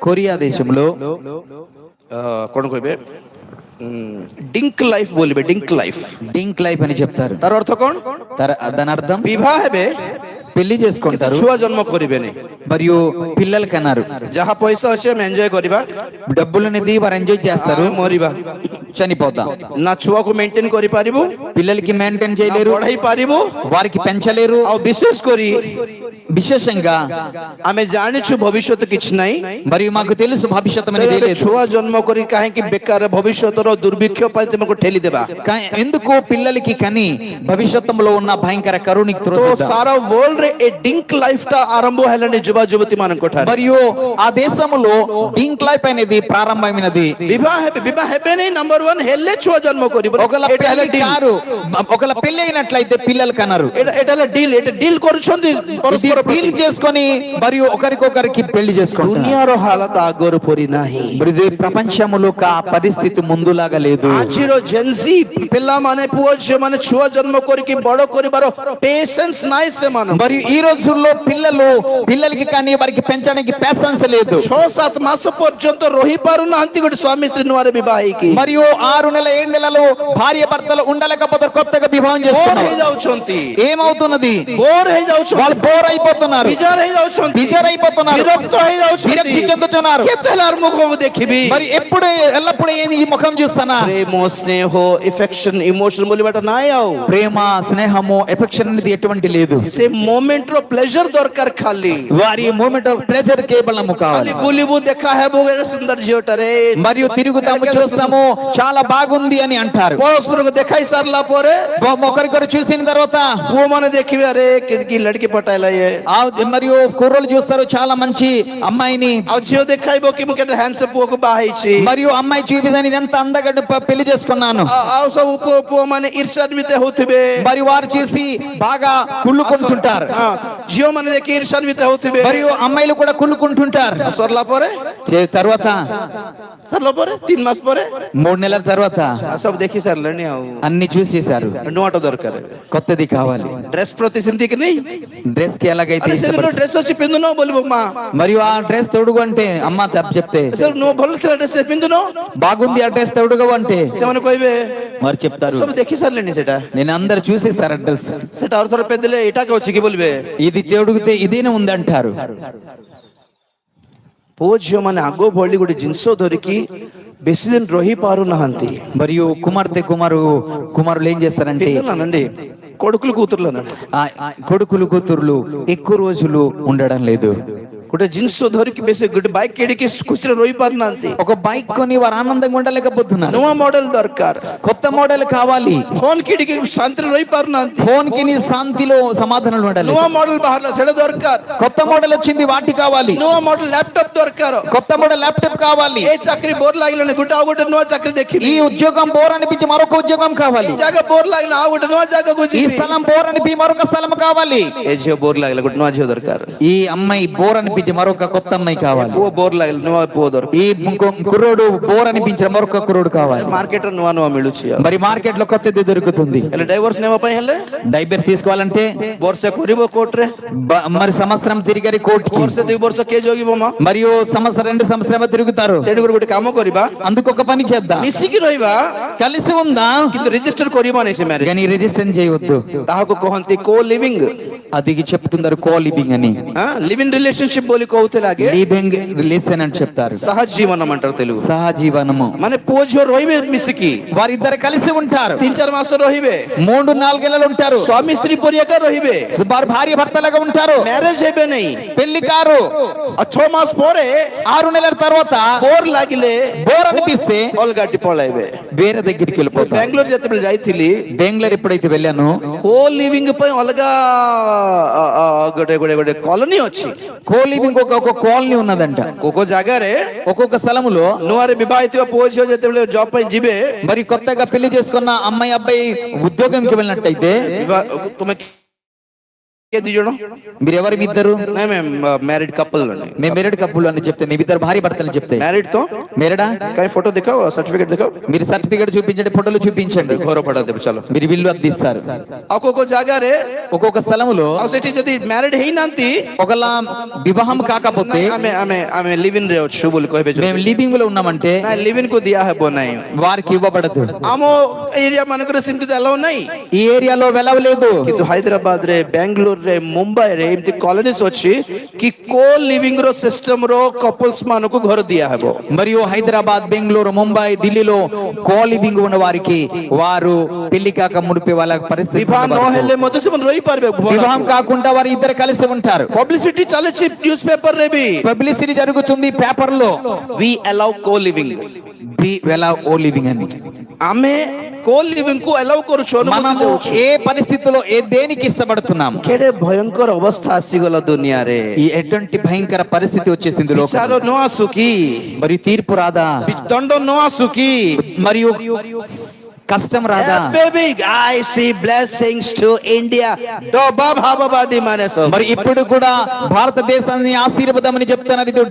Korea దేశంలో কোন কইবে ডিঙ্ক লাইফ বলবে, ডিঙ্ক লাইফ, డింక్ లైఫ్ అని చెప్తారు. তার অর্থ কোন? దాని అర్థం বিবাহ হবে, పెళ్లి చేసుకుంటారు, ଛୁଆ ଜନ୍ମ କରିବେନି, మరియు పిల్లలు కన్నారు. ଯାହା పైసా ଅଛି ଆମେ ఎంజాయ్ କରିବା, డబ్బులనేది వారు ఎంజాయ్ చేస్తారు, మରିବା, చనిపోతాం. నా ଛୁଆକୁ ମେଣ୍ଟେନ କରିପାରିବୁ, పిల్లలకి మెయింటైన్ చేయలేరు, ପଢାଇ ପାରିବୁ, వారికి పెంచలేరు. ଆଉ ବିଶେଷ କରି విశేషంగా ଆମେ ଜାଣିଛୁ ଭବିଷ୍ୟତ କିଛି ନାହିଁ, మరియు మాకు తెలుసు భవిష్యత్తు అనేది లేదు. ଛୁଆ ଜନ୍ମ କରି କାହିଁକି ବେକାର ଭବିଷ୍ୟତର ଦୁର୍ଭିକ୍ଷ ପାଇଁ ତୁମକୁ ଠେଲି ଦେବା? ఎందుకు పిల్లలకి కని భవిష్యత్తులో ఉన్న భయంకర కరుణికి ସାରା వరల్డ్ ରେ ଏ ଡିଙ୍କ୍ ଲାଇଫ ଟା ଆରମ୍ଭ ହେଲାଣି ଯୁବା ଯୁବତୀ ମାନଙ୍କ ଠାରେ. మరియు ఆ దేశంలో డింక్ లైఫ్ అనేది ప్రారంభమైనది. ବିବାହ ହେବେନି, ନମ୍ବର 1 ହେଲେ ଛୁଆ ଜନ୍ମ କରିବ, ఒకళ్ళ పెళ్లి అయినట్లయితే పిల్లలు కన్నారు. ଏଟା ହେଲା ଡିଲ୍, ଏଟା ଡିଲ୍ କରୁଛନ୍ତି ପରସ୍ପର డీల్ చేసుకొని మరియు ఒకరికొకరికి పెళ్లి చేసుకుంటారు. ଦୁନିଆର ହାଲତ ଆଗର ପରି ନାହିଁ. ప్రపంచములో పరిస్థితి ముందులాగా లేదు. ଆଜିର ଜେନ୍ଜି ପିଲାମାନେ, ପୁଅ ଝିଅ ମାନେ ଛୁଆ ଜନ୍ମ କରିକି ବଡ କରିବାର ପେସେନ୍ସ ନାହିଁ ସେମାନଙ୍କୁ. మరియు ఈ రోజుల్లో పిల్లలకి కానీ వారికి పెంచడానికి పేషెన్స్ లేదు. 6-7 ମାସ ପର୍ଯ୍ୟନ୍ତ ରହି ପାରୁନାହାନ୍ତି ଗୋଟେ ସ୍ୱାମୀ ସ୍ତ୍ରୀ ନୂଆରେ ବିବାହ ହେଇକି. మరియు 6 నెలల 7 నెలలు భార్య భర్తలు ఉండలేకపోతే కొత్తగా వివాహం చేసుకున్నారు. ఏమవుతున్నది? బోర్ ହେଇଯାଉଛନ୍ତି, వాళ్ళు బోర్ అయిపోతున్నారు, ବିଜାର ହେଇଯାଉଛନ୍ତି, విరక్త చెందుతున్నారు. କେତେ ହେଲାର ମୁଖକୁ ଦେଖିବି, మరి ఎల్లప్పుడూ ఈ ముఖం చూస్తానా? ప్రేమ స్నేహ ఎఫెక్షన్ ఇమోషన్ బోలిబాట నాయ ଆଉ ప్రేమ స్నేహము ఎఫెక్షన్ అనేది ఎటువంటి లేదు. ସେ ମୋମେଣ୍ଟ ର ପ୍ଲେଜର ଦରକାର, ଖାଲି వారి మూమెంట్ ఆఫ్ ప్లెజర్ కేవలం కావాలి. ବୁଲିବୁ ଦେଖା ହେବୁ ସୁନ୍ଦର ଝିଅଟାରେ, మరియు తిరుగుతాము చూస్తాము చాలా బాగుంది అని అంటారు. ପରସ୍ପରକୁ ଦେଖାଇ ସାରିଲା ପରେ ఒకరికొకరు చూసిన తర్వాత ପୁଅ ମାନେ ଦେଖିବେ, అరే କି ଲड़की ପଟାଇଲା ଇଏ, మరియు కుర్రోళ్ళు చూస్తారు చాలా మంచి అమ్మాయిని, ଆଉ ଝିଅ ଦେଖାଇବ କି ମୁଁ କେତେ హ్యాండ్సమ్ ପୁଅକୁ బాగా ହେଇଛି, మరియు అమ్మాయి చూపిదని ఎంత అందగడ్డ పెళ్లి చేసుకున్నాను, ଆଉ ସବୁ ପୁଅ ମାନେ ఈర్ష్యాన్విత హౌଥିବେ, మరి వారు చూసి బాగా కుళ్ళుకుంటుంటారు. ଝିଅ ମାନେ ଦେଖି ఈర్ష్యాన్విత హౌଥିବେ, మరియు అమ్మాయిలు కూడా కుళ్ళుకుంటుంటారు. సరిଲା ପରେ తర్వాత 3 ମାସ ପରେ 3 నెలల తర్వాత ସବୁ ଦେଖି ସାରିଲେଣି, ଆଉ అన్ని చూసేశారు. ନୂଆଟା దొరକାର, కొత్తది కావాలి. డ్రెస్ ప్రతి ସେମିତି କି नहीं, డ్రెస్ కి ఎలాగైతే డ్రెస్ వచ్చి ପିନ୍ଧୁନ ବୋଲିବ ମା, మరియు ఆ డ్రెస్ తొడుగు అంటే అమ్మ చెప్తే ଭଲ ଥିଲା డ్రెస్ ପିନ୍ଧୁନ, బాగుంది ఆ డ్రెస్ తొడుగు అంటే ସେମାନେ କହିବେ, వారు చెప్తారు ସବୁ ଦେଖି ସାରିଲେଣି, ସେଟା నేను అందరు చూసేసారు డ్రెస్, ସେଟା ଆଉ ଥରେ ପିନ୍ଧିଲେ ଏଇଟା ଅଛି କି ବୋଲିବେ, ఇది తొడుగుతే ఇదేనే ఉంది అంటారు. ପୁଅ ଝିଅ ମାନେ ଆଗ ଭଳି ଗୋଟେ ଜିନିଷ ଧରିକି ବେଶୀ ଦିନ ରହି ପାରୁନାହାନ୍ତି. మరియు కుమారులు ఏం చేస్తారంటే, కొడుకులు కూతుర్లు ఎక్కువ రోజులు ఉండడం లేదు. ଗୋଟେ ଜିନିଷ ଧରିକି ବେଶୀ ଗୋଟେ ବାଇକ୍ କିଣିକି ଖୁସିରେ ରହି ପାରୁନାହାନ୍ତି. ఒక బైక్ కొని వారు ఆనందంగా ఉండలేకపోతున్నారు. ନୂଆ ମଡେଲ ଦରକାର, కొత్త మోడల్ కావాలి. ଫୋନ କିଣିକି ଶାନ୍ତିରେ ରହି ପାରୁନାହାନ୍ତି. ఫోన్ కి శాంతిలో సమాధానం ఉండాలి. ନୂଆ ମଡେଲ ବାହାରିଲା ସେଟା దొరକାର, కొత్త మోడల్ వచ్చింది వాటి కావాలి. ନୂଆ ମଡେଲ ଲ୍ୟାପଟପ୍ ଦରକାର, కొత్త మోడల్ ల్యాప్టాప్ కావాలి. ఏ ଚାକିରି ବୋର ଲାଗିଲାନି, ଗୋଟେ ଆଉ ଗୋଟେ ନୂଆ ଚାକିରି ଦେଖିବି, ఈ ఉద్యోగం బోర్ అనిపించి మరొక ఉద్యోగం కావాలి. ఈ ଜାଗା ବୋର ଲାଗିଲା ଆଉ ଗୋଟେ ନୂଆ ଜାଗାକୁ ఈ స్థలం బోర్ అనిపి మరొక స్థలం కావాలి. ఏ ଝିଅ ବୋର ଲାଗିଲା ଗୋଟେ ନୂଆ ଝିଅ ଦରକାର, ఈ అమ్మాయి బోర్ అనిపించి మరొక కొత్త అమ్మాయి కావాలి. ପୁଅ ବୋର ଲାଗିଲା ନୂଆ ପୁଅ ଦରକାର, ఈ కుర్రోడు బోర్ అనిపించిన మరొక కుర్రోడు కావాలి. మార్కెట్ నూଆ ନୂଆ ମିଳୁଛି, మరి మార్కెట్ లో కొత్తది దొరుకుతుంది. ହେଲେ ଡାଇଭର୍ସ ନେବା ପାଇଁ ହେଲେ డైబర్ తీసుకోవాలంటే ବର୍ଷେ କରିବ କୋର୍ଟରେ, మరి సంవత్సరం తిరిగి కోర్టుకి, ବର୍ଷେ 2 ବର୍ଷ କିଏ ଜଗିବ ମା, మరియు సంవత్సరం 2 సంవత్సరాలు తిరుగుతారు. ତେଣୁକରି ଗୋଟେ କାମ କରିବା, అందుకు ఒక పని చేద్దాం, ମିଶିକି ରହିବା, కలిసి ఉందా, କିନ୍ତୁ ରେଜିଷ୍ଟର କରିବାନି ସେ మ్యారేజ్, కానీ రిజిస్టర్ చేయవద్దు. ତାହାକୁ କହନ୍ତି କୋ ଲିଭିଂ, అది చెప్తున్నారు కో లివింగ్ అని, లివింగ్ రిలేషన్‌షిప్ ବୋଲି କହୁଥିଲେ ଆଗେ, లివింగ్ రిలేషన్ అని చెప్తారు. సహజీవనం అంటారు తెలుగు, సహజీవనము ମାନେ ପୁଅ ଝିଅ ରହିବେ ମିଶିକି, వారిద్దరు కలిసి ఉంటారు. 3-4 ମାସ ରହିବେ, 3-4 నెలలు ఉంటారు. ସ୍ୱାମୀ ସ୍ତ୍ରୀ ପରିକା ରହିବେ, భార్య భర్తలుగా ఉంటారు. ମ୍ୟାରେଜ ହେବେ ନାହିଁ, పెళ్లి కారు. 6 ମାସ ପରେ 6 నెలల తర్వాత ବୋର ଲାଗିଲେ, బోర్ అనిపిస్తే ଅଲଗାଟି ପଳାଇବେ. వేరే దగ్గరికి వెళ్ళిపోతారు. బెంగళూరు ଯେତେବେଳେ ଯାଇଥିଲି, బెంగళూరు ఎప్పుడైతే వెళ్ళాను, కో లివింగ్ ପାଇଁ ଅଲଗା ଗୋଟେ କଲୋନୀ ଅଛି, కో లివింగ్ ఒక కాలనీ ఉన్నదంట. ఒక్కొక్క ଜାଗାରେ ఒక్కొక్క స్థలములో ନୂଆରେ ବିବାହ ହେଇଥିବା ପୁଅ ଝିଅ ଯେତେବେଳେ ଜବ୍ ପାଇଁ ଯିବେ, మరి కొత్తగా పెళ్లి చేసుకున్న అమ్మాయి అబ్బాయి ఉద్యోగంకి వెళ్ళినట్టయితే, ତୁମେ ఏ 2 జଣ మీరు ఎవరు? మీ ఇద్దరు? మ్యారీడ్ కపుల్, మేము మ్యారీడ్ కపుల్ అని చెప్తే, మీ ఇద్దరు భార్య భర్తలు చెప్తే, మ్యారీడ్ తో मेरड़ा कहीं फोटो दिखाओ सर्टिफिकेट दिखाओ మీరు సర్టిఫికెట్ చూపించండి, ఫోటోలు చూపించండి, घोर पड़ा दे चलो మీరు బిల్లు అందిస్తారు. ఒక్కొక్క జాగారే ఒక్కొక్క స్థలములో ଆଉ ସେଠି ଯଦି ମ୍ୟାରେଡ୍ ହେଇନାହାନ୍ତି ఒకలా వివాహం కాకపోతే ଆମେ ଆମେ ଆମେ ଲିଭ୍ ଇନ୍ ରେ ଅଛୁ ବୋଲି କହିବେ ଯଦି మేము లివింగ్ లో ఉన్నామంటే ନା ଲିଭ୍ ଇନ୍ କୁ ଦିଆ ହେବ ନାହିଁ వారికి ఇవ్వబడదు. ଆମ ଏରିଆ ମାନଙ୍କରେ ସେମିତି ତ allow ନାହିଁ ఈ ఏరియాలో వెలవలేదు. କିନ୍ତୁ ହାଇଦ୍ରାବାଦ ରେ ବାଙ୍ଗାଲୋର ରେ ମୁମ୍ବାଇ ରେ ଏମିତି କଲୋନିସ୍ ଅଛି କି କୋ ଲିଭିଂ ର ସିଷ୍ଟମ ର କପଲ୍ସ ମାନଙ୍କୁ ଘର ଦିଆ ହେବ మరియు హైదరాబాద్, బెంగళూరు, ముంబై, ఢిల్లీలో కో లివింగ్ ఉన్న వారికి వారు పెళ్లి కాక మునిపే వాళ్ళ పరిస్థితి ବିବାହ ନ ହେଲେ ମଧ୍ୟ ସେମାନେ ରହିପାରିବେ వివాహం కాకుండా వారు ఇద్దరు కలిసి ఉంటారు. ପବ୍ଲିସିଟି ଚାଲିଛି ନ୍ୟୁଜ ପେପର ରେ ବି పబ్లిసిటీ జరుగుతుంది పేపర్ లో. We allow co living the వెలా ఓ లివింగ్ అని ଆମେ co living କୁ allow କରୁଛୁ ଅନୁମତି మనము ଦେଉଛୁ ఏ పరిస్థితిలో ఏ దేనికి ఇష్టపడుతున్నాం. କେଡ଼େ ଭୟଙ୍କର ଅବସ୍ଥା ଆସିଗଲା ଦୁନିଆରେ ఈ ఎటువంటి భయంకర పరిస్థితి వచ్చేసింది లోకం. ବିଚାର ନ ଆସୁ କି మరియు తీర్పు రాదా, ଦଣ୍ଡ ନ ଆସୁ କି మరియు కష్టం రాదా. ଏବେ ବି I see blessings to India ଡବା ଭାବବାଦୀ ମାନେ ସବୁ మరి ఇప్పుడు కూడా భారతదేశాన్ని ఆశీర్వాదమని చెప్తున్నారు. ఇది